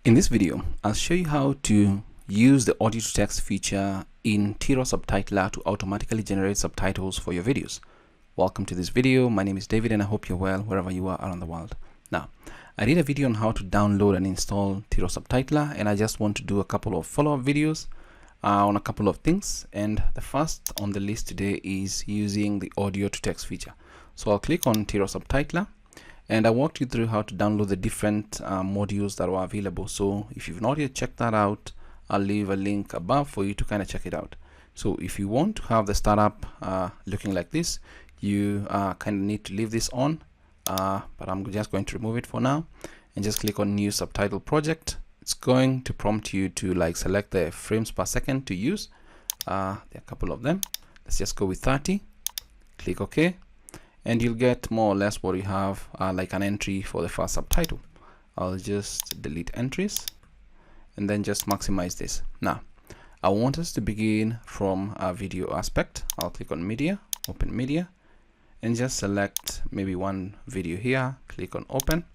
In this video, I'll show you how to use the audio to text feature in Tero Subtitler to automatically generate subtitles for your videos. Welcome to this video. My name is David and I hope you're well wherever you are around the world. Now, I did a video on how to download and install Tero Subtitler, and I just want to do a couple of follow-up videos on a couple of things. And the first on the list today is using the audio to text feature. So I'll click on Tero Subtitler. And I walked you through how to download the different modules that are available. So if you've not yet checked that out, I'll leave a link above for you to kind of check it out. So if you want to have the startup looking like this, you kind of need to leave this on, but I'm just going to remove it for now and just click on new subtitle project. It's going to prompt you to select the frames per second to use. There are a couple of them. Let's just go with 30. Click OK. And you'll get more or less what you have, like an entry for the first subtitle. I'll just delete entries and then just maximize this. Now, I want us to begin from a video aspect. I'll click on media, open media, and just select maybe one video here. Click on open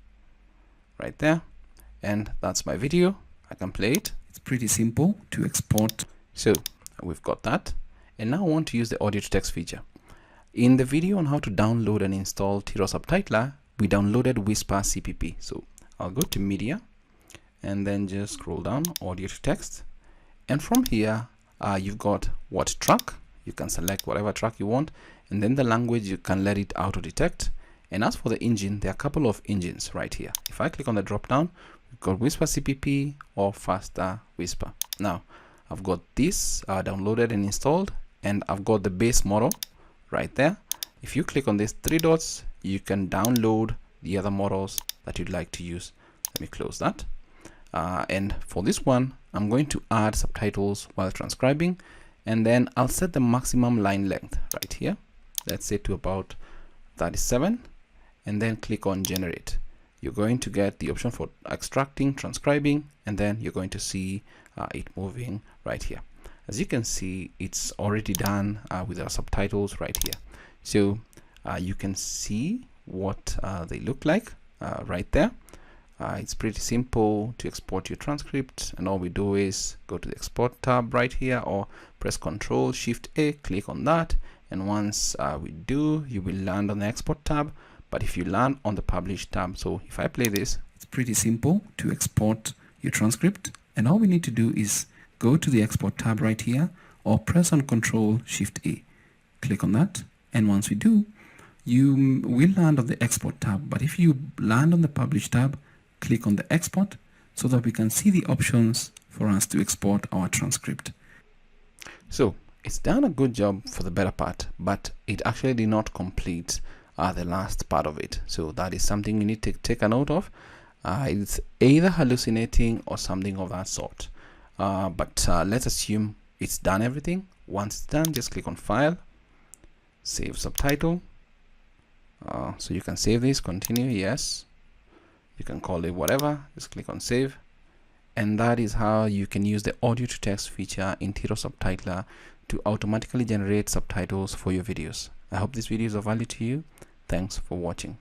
right there. And that's my video. I can play it. It's pretty simple to export. So we've got that. And now I want to use the audio to text feature. In the video on how to download and install Tero Subtitler, we downloaded Whisper CPP. So I'll go to media and then just scroll down audio to text. And from here, you've got what track. You can select whatever track you want. And then the language, you can let it auto detect. And as for the engine, there are a couple of engines right here. If I click on the drop down, we've got Whisper CPP or Faster Whisper. Now, I've got this downloaded and installed, and I've got the base model right there. If you click on these three dots, you can download the other models that you'd like to use. Let me close that. And for this one, I'm going to add subtitles while transcribing, and then I'll set the maximum line length right here. Let's say to about 37, and then click on generate. You're going to get the option for extracting, transcribing, and then you're going to see it moving right here. As you can see, it's already done with our subtitles right here. So you can see what they look like right there. It's pretty simple to export your transcript, and all we do is go to the export tab right here, or press Ctrl Shift A, click on that, and once we do, you will land on the export tab. But if you land on the publish tab, so if I play this, it's pretty simple to export your transcript, and all we need to do is go to the export tab right here, or press on Ctrl Shift A. Click on that, and once we do, you will land on the export tab. But if you land on the publish tab, click on the export so that we can see the options for us to export our transcript. So it's done a good job for the better part, but it actually did not complete the last part of it. So that is something you need to take a note of. It's either hallucinating or something of that sort. But let's assume it's done everything. Once it's done, just click on File, Save Subtitle. So you can save this, continue, yes. You can call it whatever, just click on Save. And that is how you can use the audio to text feature in Tero Subtitler to automatically generate subtitles for your videos. I hope this video is of value to you. Thanks for watching.